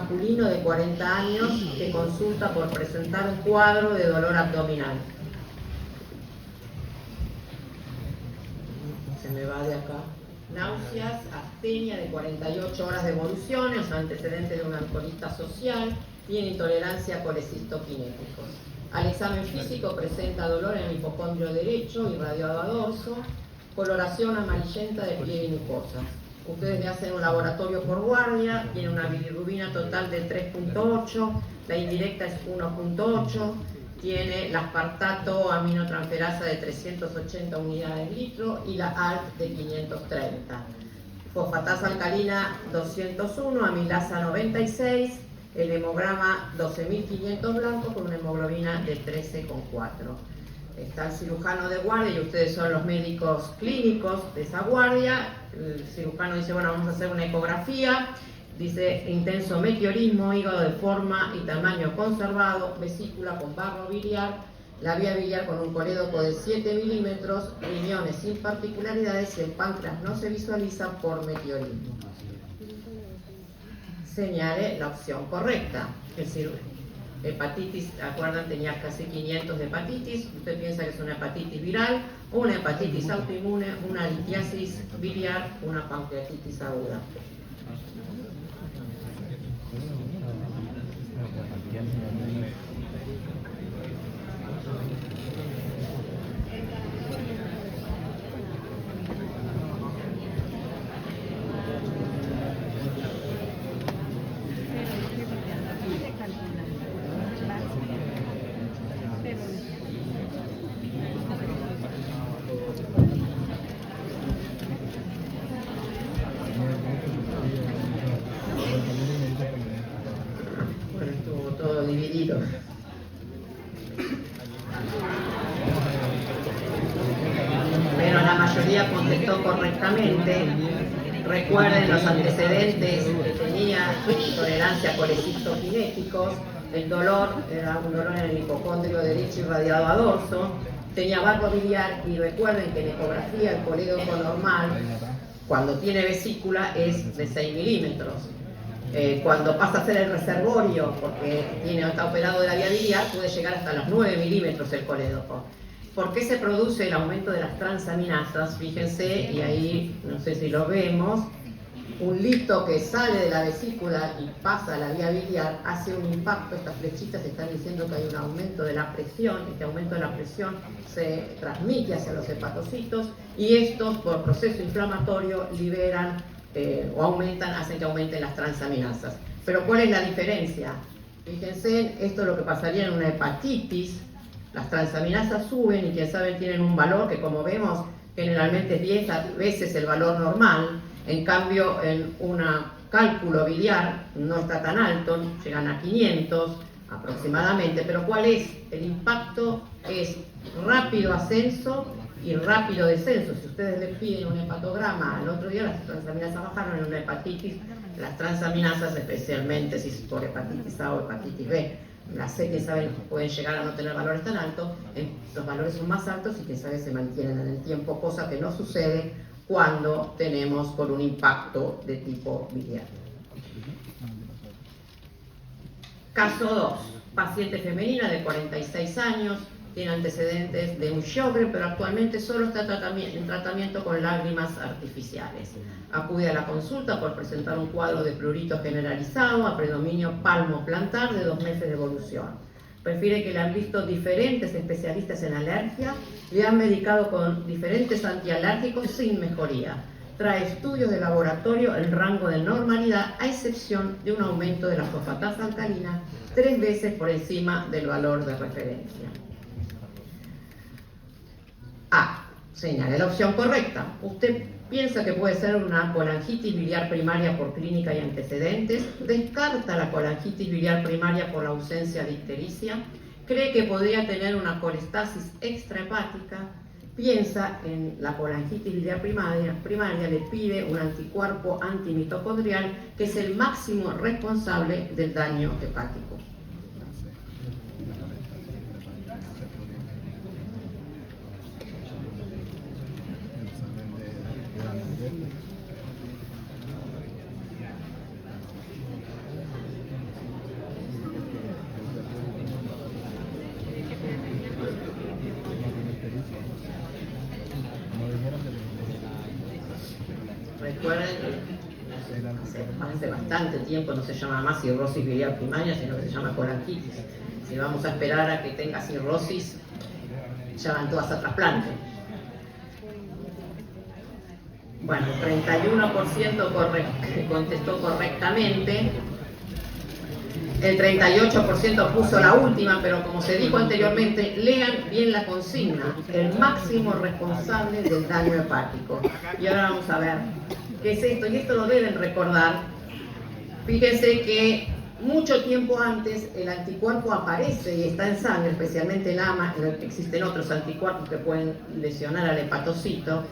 masculino de 40 años que consulta por presentar un cuadro de dolor abdominal. Se me va de acá. Náuseas, astenia de 48 horas de evoluciones, antecedentes de un alcoholista social, tiene intolerancia a colecistoquinéticos. Al examen físico presenta dolor en el hipocondrio derecho, irradiado a dorso, coloración amarillenta de piel y mucosa. Ustedes le hacen un laboratorio por guardia, tiene una bilirrubina total de 3.8, la indirecta es 1.8, tiene la aspartato aminotransferasa de 380 unidades litro y la ALT de 530. Fosfatasa alcalina 201, amilasa 96, el hemograma 12.500 blancos con una hemoglobina de 13,4. Está el cirujano de guardia y ustedes son los médicos clínicos de esa guardia. El cirujano dice, bueno, vamos a hacer una ecografía. Dice, intenso meteorismo, hígado de forma y tamaño conservado, vesícula con barro biliar, la vía biliar con un colédoco de 7 milímetros, riñones sin particularidades, el páncreas no se visualiza por meteorismo. Señale la opción correcta. Es decir, hepatitis, acuerdan, tenía casi 500 de hepatitis. Usted piensa que es una hepatitis viral, una hepatitis autoinmune, una litiasis biliar, una pancreatitis aguda. Dividido. Pero la mayoría contestó correctamente. Recuerden los antecedentes que tenía: intolerancia a colecistoquinéticos, el dolor era un dolor en el hipocondrio derecho irradiado a dorso, tenía barro biliar, y recuerden que en ecografía el colédoco normal, cuando tiene vesícula, es de 6 milímetros. Cuando pasa a ser el reservorio, porque está operado de la vía biliar, puede llegar hasta los 9 milímetros el colédoco. ¿Por qué se produce el aumento de las transaminasas? Fíjense, y ahí no sé si lo vemos, un lito que sale de la vesícula y pasa a la vía biliar hace un impacto. Estas flechitas están diciendo que hay un aumento de la presión. Este aumento de la presión se transmite hacia los hepatocitos, y estos, por proceso inflamatorio, liberan o aumentan, hacen que aumenten las transaminasas. Pero ¿cuál es la diferencia? Fíjense, esto es lo que pasaría en una hepatitis. Las transaminasas suben y, quien sabe, tienen un valor que, como vemos, generalmente es 10 veces el valor normal. En cambio, en un cálculo biliar no está tan alto, llegan a 500 aproximadamente. Pero ¿cuál es? El impacto es rápido ascenso y rápido descenso. Si ustedes les piden un hepatograma al otro día, las transaminasas bajaron. En una hepatitis, las transaminasas, especialmente si es por hepatitis A o hepatitis B, las C, que saben, pueden llegar a no tener valores tan altos, los valores son más altos y, que saben, se mantienen en el tiempo, cosa que no sucede cuando tenemos con un impacto de tipo biliar. Caso 2, paciente femenina de 46 años, tiene antecedentes de un Sjögren, pero actualmente solo está en tratamiento con lágrimas artificiales. Acude a la consulta por presentar un cuadro de prurito generalizado a predominio palmo-plantar de 2 meses de evolución. Refiere que le han visto diferentes especialistas en alergia, le han medicado con diferentes antialérgicos sin mejoría. Trae estudios de laboratorio en rango de normalidad, a excepción de un aumento de la fosfatasa alcalina 3 veces por encima del valor de referencia. A. Señale la opción correcta. Usted piensa que puede ser una colangitis biliar primaria por clínica y antecedentes, descarta la colangitis biliar primaria por la ausencia de ictericia, cree que podría tener una colestasis extrahepática, piensa en la colangitis biliar primaria, le pide un anticuerpo antimitocondrial, que es el máximo responsable del daño hepático. hace bastante tiempo no se llama más cirrosis biliar primaria, sino que se llama colanquitis. Si vamos a esperar a que tenga cirrosis, ya van todas a trasplante. Bueno, 31% contestó correctamente. El 38% puso la última, pero como se dijo anteriormente, lean bien la consigna, el máximo responsable del daño hepático. Y ahora vamos a ver qué es esto, y esto lo deben recordar. Fíjense que mucho tiempo antes el anticuerpo aparece y está en sangre, especialmente el AMA, existen otros anticuerpos que pueden lesionar al hepatocito.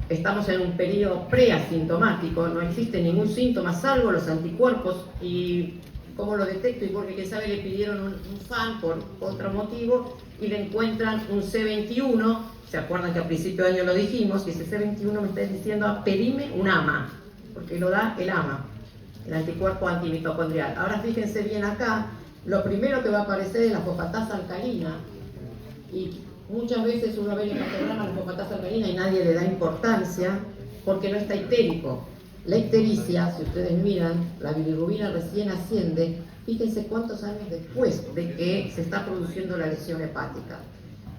Estamos en un periodo preasintomático, no existe ningún síntoma salvo los anticuerpos. Y ¿cómo lo detecto? Y porque quién sabe le pidieron un FAN por otro motivo y le encuentran un C21. ¿Se acuerdan que a principio de año lo dijimos? Y ese C21 me está diciendo pedime un AMA, porque lo da el AMA, el anticuerpo antimitocondrial. Ahora fíjense bien acá, lo primero que va a aparecer es la fosfatasa alcalina, y muchas veces uno ve el hepatograma de la fosfatasa alcalina y nadie le da importancia porque no está ictérico. La ictericia, si ustedes miran, la bilirrubina recién asciende, fíjense cuántos años después de que se está produciendo la lesión hepática.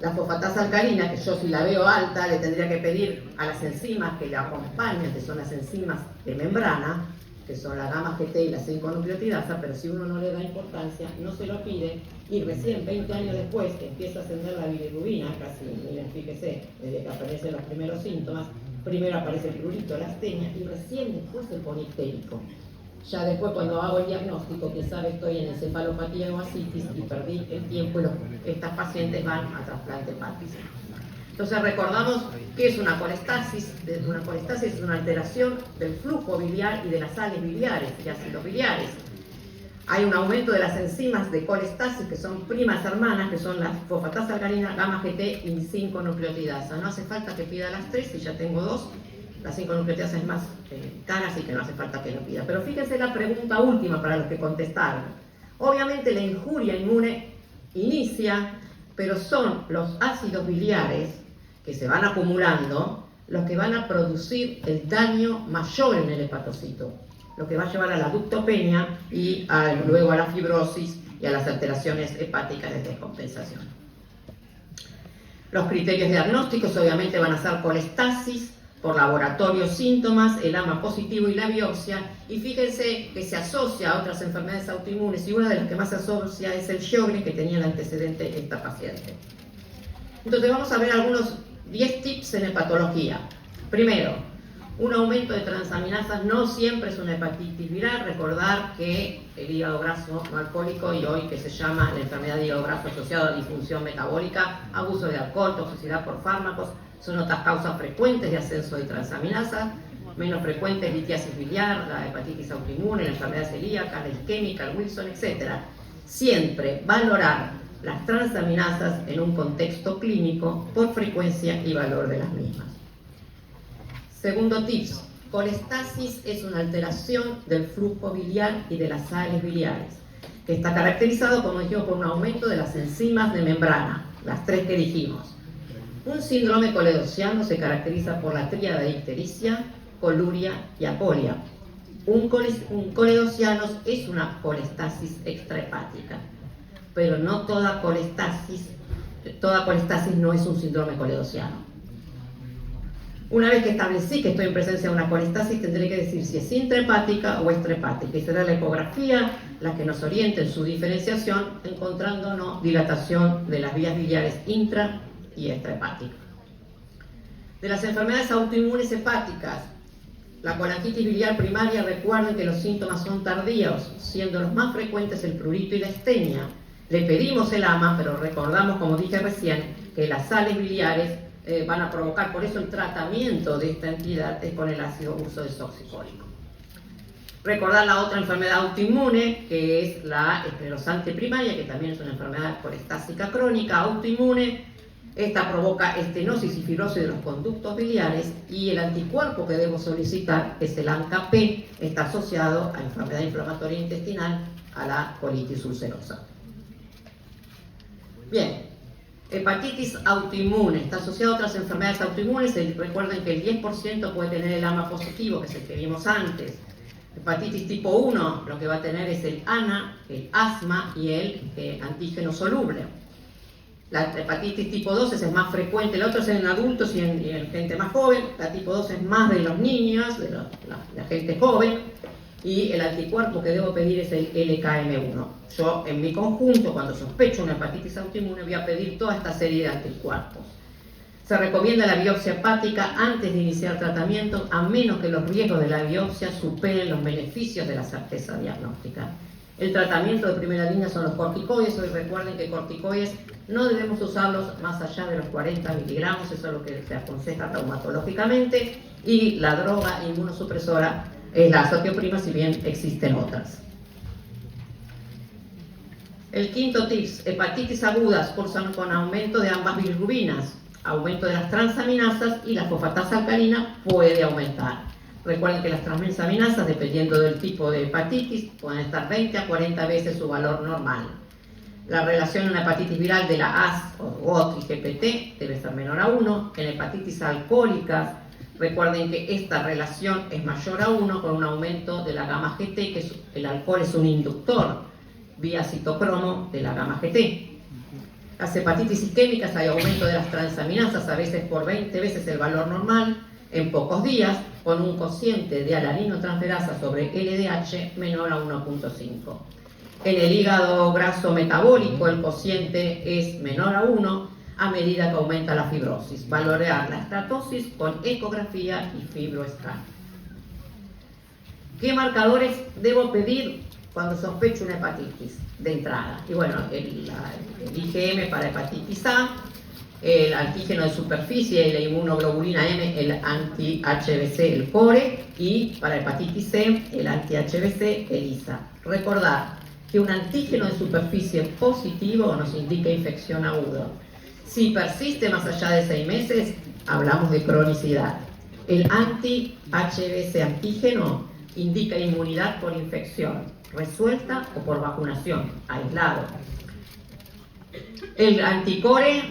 La fosfatasa alcalina, que yo si la veo alta, le tendría que pedir a las enzimas que la acompañan, que son las enzimas de membrana, que son la gamma GT y la 5-nucleotidasa, pero si uno no le da importancia, no se lo pide, y recién 20 años después que empieza a ascender la bilirrubina, casi, miren, fíjese, desde que aparecen los primeros síntomas, primero aparece el prurito, la astenia, y recién después se pone ictérico. Ya después, cuando hago el diagnóstico, que sabe, estoy en encefalopatía o asitis y perdí el tiempo, y estas pacientes van a trasplante hepático. Entonces recordamos que es una colestasis. Una colestasis es una alteración del flujo biliar y de las sales biliares y ácidos biliares. Hay un aumento de las enzimas de colestasis, que son primas hermanas, que son las fosfatasa alcalina, gamma GT y 5-nucleotidasa. No hace falta que pida las tres, si ya tengo dos. La 5-nucleotidasa es más cara, así que no hace falta que lo pida. Pero fíjense la pregunta última para los que contestaron. Obviamente la injuria inmune inicia, pero son los ácidos biliares que se van acumulando los que van a producir el daño mayor en el hepatocito, lo que va a llevar a la ductopenia y luego a la fibrosis y a las alteraciones hepáticas de descompensación. Los criterios diagnósticos obviamente van a ser colestasis, por laboratorio síntomas, el AMA positivo y la biopsia, y fíjense que se asocia a otras enfermedades autoinmunes, y una de las que más se asocia es el Sjögren, que tenía el antecedente de esta paciente. Entonces vamos a ver algunos 10 tips en hepatología. Primero, un aumento de transaminasas no siempre es una hepatitis viral. Recordar que el hígado graso no alcohólico, y hoy que se llama la enfermedad de hígado graso asociada a disfunción metabólica, abuso de alcohol, toxicidad por fármacos, son otras causas frecuentes de ascenso de transaminasas. Menos frecuentes litiasis biliar, la hepatitis autoinmune, la enfermedad celíaca, la isquémica, el Wilson, etc. Siempre valorar las transaminasas en un contexto clínico por frecuencia y valor de las mismas. Segundo tips, colestasis es una alteración del flujo biliar y de las sales biliares, que está caracterizado, como dijimos, por un aumento de las enzimas de membrana, las tres que dijimos. Un síndrome coledociano se caracteriza por la tríada de ictericia, coluria y apolia. Un coledociano es una colestasis extrahepática, pero no toda colestasis no es un síndrome coledociano. Una vez que establecí que estoy en presencia de una colestasis, tendré que decir si es intrahepática o extrahepática, y será la ecografía la que nos oriente en su diferenciación, encontrándonos dilatación de las vías biliares intra y extrahepáticas. De las enfermedades autoinmunes hepáticas, la colangitis biliar primaria, recuerden que los síntomas son tardíos, siendo los más frecuentes el prurito y la astenia. Le pedimos el AMA, pero recordamos, como dije recién, que las sales biliares van a provocar, por eso el tratamiento de esta entidad es con el ácido ursodesoxicólico. Recordar la otra enfermedad autoinmune, que es la esclerosante primaria, que también es una enfermedad colestásica crónica autoinmune. Esta provoca estenosis y fibrosis de los conductos biliares, y el anticuerpo que debo solicitar es el ANCA-P, está asociado a enfermedad inflamatoria intestinal, a la colitis ulcerosa. Bien. Hepatitis autoinmune, está asociado a otras enfermedades autoinmunes. Recuerden que el 10% puede tener el AMA positivo, que es el que vimos antes. Hepatitis tipo 1, lo que va a tener es el ANA, el asma y el antígeno soluble. La hepatitis tipo 2 es más frecuente, el otro es en adultos y en gente más joven. La tipo 2 es más de los niños, de la gente joven. Y el anticuerpo que debo pedir es el LKM1. Yo, en mi conjunto, cuando sospecho una hepatitis autoinmune, voy a pedir toda esta serie de anticuerpos. Se recomienda la biopsia hepática antes de iniciar tratamiento, a menos que los riesgos de la biopsia superen los beneficios de la certeza diagnóstica. El tratamiento de primera línea son los corticoides. Hoy recuerden que corticoides no debemos usarlos más allá de los 40 miligramos, eso es lo que se aconseja traumatológicamente, y la droga inmunosupresora es la azatioprima, si bien existen otras. El quinto tips: hepatitis agudas cursan con aumento de ambas bilirrubinas, aumento de las transaminasas y la fosfatasa alcalina puede aumentar. Recuerden que las transaminasas, dependiendo del tipo de hepatitis, pueden estar 20 a 40 veces su valor normal. La relación en la hepatitis viral de la AS o GOT y GPT debe ser menor a 1. En hepatitis alcohólicas, recuerden que esta relación es mayor a 1 con un aumento de la gamma GT, que el alcohol es un inductor vía citocromo de la gamma GT. Las hepatitis isquémicas hay aumento de las transaminasas, a veces por 20 veces el valor normal, en pocos días, con un cociente de alaninotransferasa sobre LDH menor a 1.5. En el hígado graso metabólico el cociente es menor a 1 a medida que aumenta la fibrosis. Valorar la estatosis con ecografía y fibroscan. ¿Qué marcadores debo pedir cuando sospecho una hepatitis de entrada? Y bueno, el IgM para hepatitis A, el antígeno de superficie y la inmunoglobulina M, el anti-HBC, el CORE, y para hepatitis C, el anti-HBC, el ISA. Recordar que un antígeno de superficie positivo nos indica infección aguda. Si persiste más allá de 6 meses, hablamos de cronicidad. El anti-HBC antígeno indica inmunidad por infección, resuelta o por vacunación, aislado. El anticore,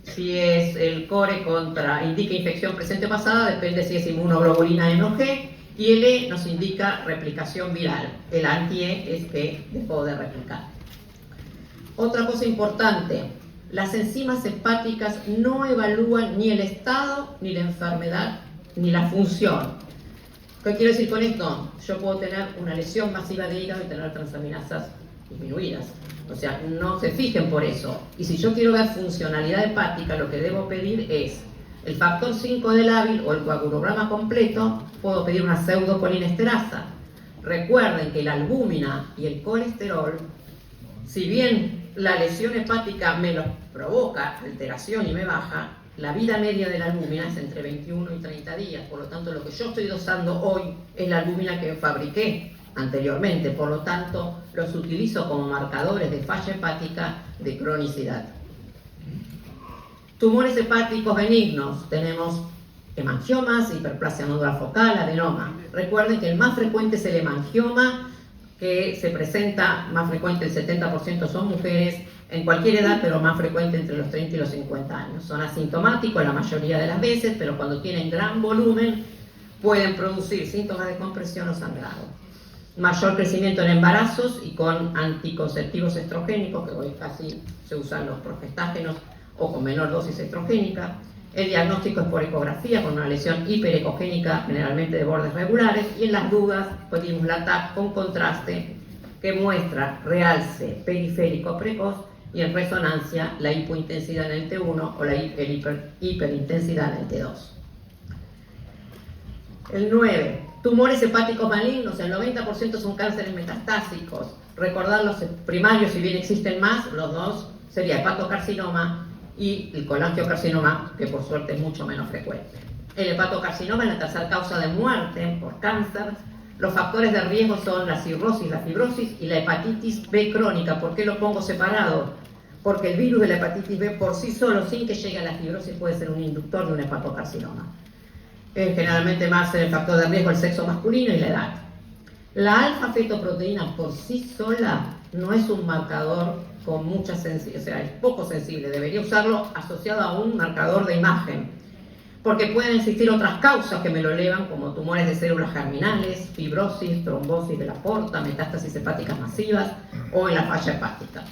si es el core indica infección presente o pasada, depende si es inmunoglobulina M o G, y el E nos indica replicación viral. El anti-E es que dejó de replicar. Otra cosa importante, las enzimas hepáticas no evalúan ni el estado, ni la enfermedad, ni la función. ¿Qué quiero decir con esto? Yo puedo tener una lesión masiva de hígado y tener transaminasas disminuidas. O sea, no se fijen por eso. Y si yo quiero ver funcionalidad hepática, lo que debo pedir es el factor 5 del hábil o el coagulograma completo. Puedo pedir una pseudocolinesterosa. Recuerden que la albúmina y el colesterol, si bien la lesión hepática me lo provoca alteración y me baja, la vida media de la albúmina es entre 21 y 30 días. Por lo tanto, lo que yo estoy dosando hoy es la albúmina que fabriqué anteriormente. Por lo tanto, los utilizo como marcadores de falla hepática de cronicidad. Tumores hepáticos benignos. Tenemos hemangiomas, hiperplasia nodular focal, adenoma. Recuerden que el más frecuente es el hemangioma, que se presenta más frecuente, el 70% son mujeres, en cualquier edad, pero más frecuente entre los 30 y los 50 años. Son asintomáticos la mayoría de las veces, pero cuando tienen gran volumen pueden producir síntomas de compresión o sangrado. Mayor crecimiento en embarazos y con anticonceptivos estrogénicos, que hoy casi se usan los progestágenos, o con menor dosis estrogénica. El diagnóstico es por ecografía con una lesión hiperecogénica, generalmente de bordes regulares, y en las dudas pedimos la TAC con contraste que muestra realce periférico precoz y en resonancia la hipointensidad en el T1 o la hiperintensidad en el T2. El 9. Tumores hepáticos malignos, el 90% son cánceres metastásicos. Recordar los primarios, si bien existen más, los dos sería hepatocarcinoma y el colangiocarcinoma, que por suerte es mucho menos frecuente. El hepatocarcinoma es la tercera causa de muerte por cáncer. Los factores de riesgo son la cirrosis, la fibrosis y la hepatitis B crónica. ¿Por qué lo pongo separado? Porque el virus de la hepatitis B por sí solo, sin que llegue a la fibrosis, puede ser un inductor de un hepatocarcinoma. Generalmente más el factor de riesgo el sexo masculino y la edad. La alfa-fetoproteína por sí sola no es un marcador con mucha sensibilidad, o sea, es poco sensible. Debería usarlo asociado a un marcador de imagen. porque pueden existir otras causas que me lo elevan, como tumores de células germinales, fibrosis, trombosis de la aorta, metástasis hepáticas masivas o en la falla hepática.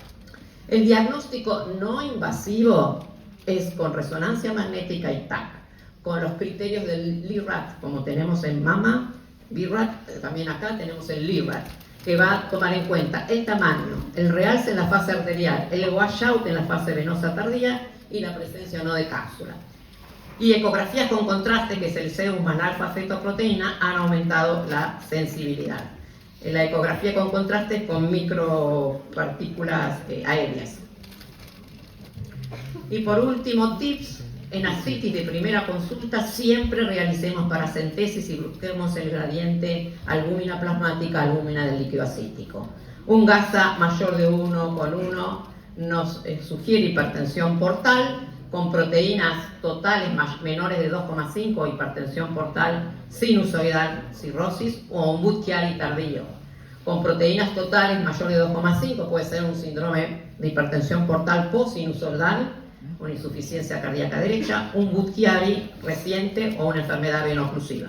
El diagnóstico no invasivo es con resonancia magnética y TAC, con los criterios del LIRAT, como tenemos en mama, BIRAT, también acá tenemos el LIRAT, que va a tomar en cuenta el tamaño, el realce en la fase arterial, el washout en la fase venosa tardía y la presencia o no de cápsula. Y ecografías con contraste, que es el serum más la alfa-fetoproteína, han aumentado la sensibilidad. La ecografía con contraste es con micropartículas aéreas. Y por último, tips: en ascitis de primera consulta siempre realicemos paracentesis y busquemos el gradiente albúmina plasmática, albúmina del líquido ascítico. Un GASA mayor de 1,1 nos sugiere hipertensión portal, con proteínas totales menores de 2,5, hipertensión portal sinusoidal, cirrosis o un Budd-Chiari tardío. Con proteínas totales mayores de 2,5 puede ser un síndrome de hipertensión portal post-sinusoidal, una insuficiencia cardíaca derecha, un Budd-Chiari reciente o una enfermedad veno-oclusiva.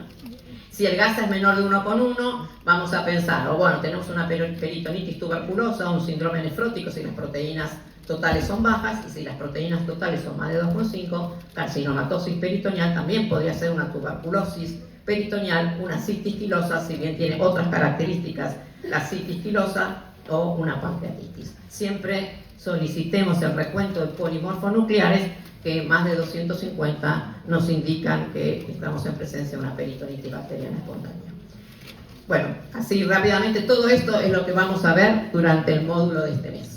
Si el GASA es menor de 1,1, vamos a pensar, bueno, tenemos una peritonitis tuberculosa, un síndrome nefrótico si las proteínas totales son bajas, y si las proteínas totales son más de 2,5, carcinomatosis peritoneal también podría ser una tuberculosis peritoneal, una citis quilosa, si bien tiene otras características, la citis quilosa, o una pancreatitis. Siempre solicitemos el recuento de polimorfonucleares, que más de 250 nos indican que estamos en presencia de una peritonitis bacteriana espontánea. Bueno, así rápidamente, todo esto es lo que vamos a ver durante el módulo de este mes.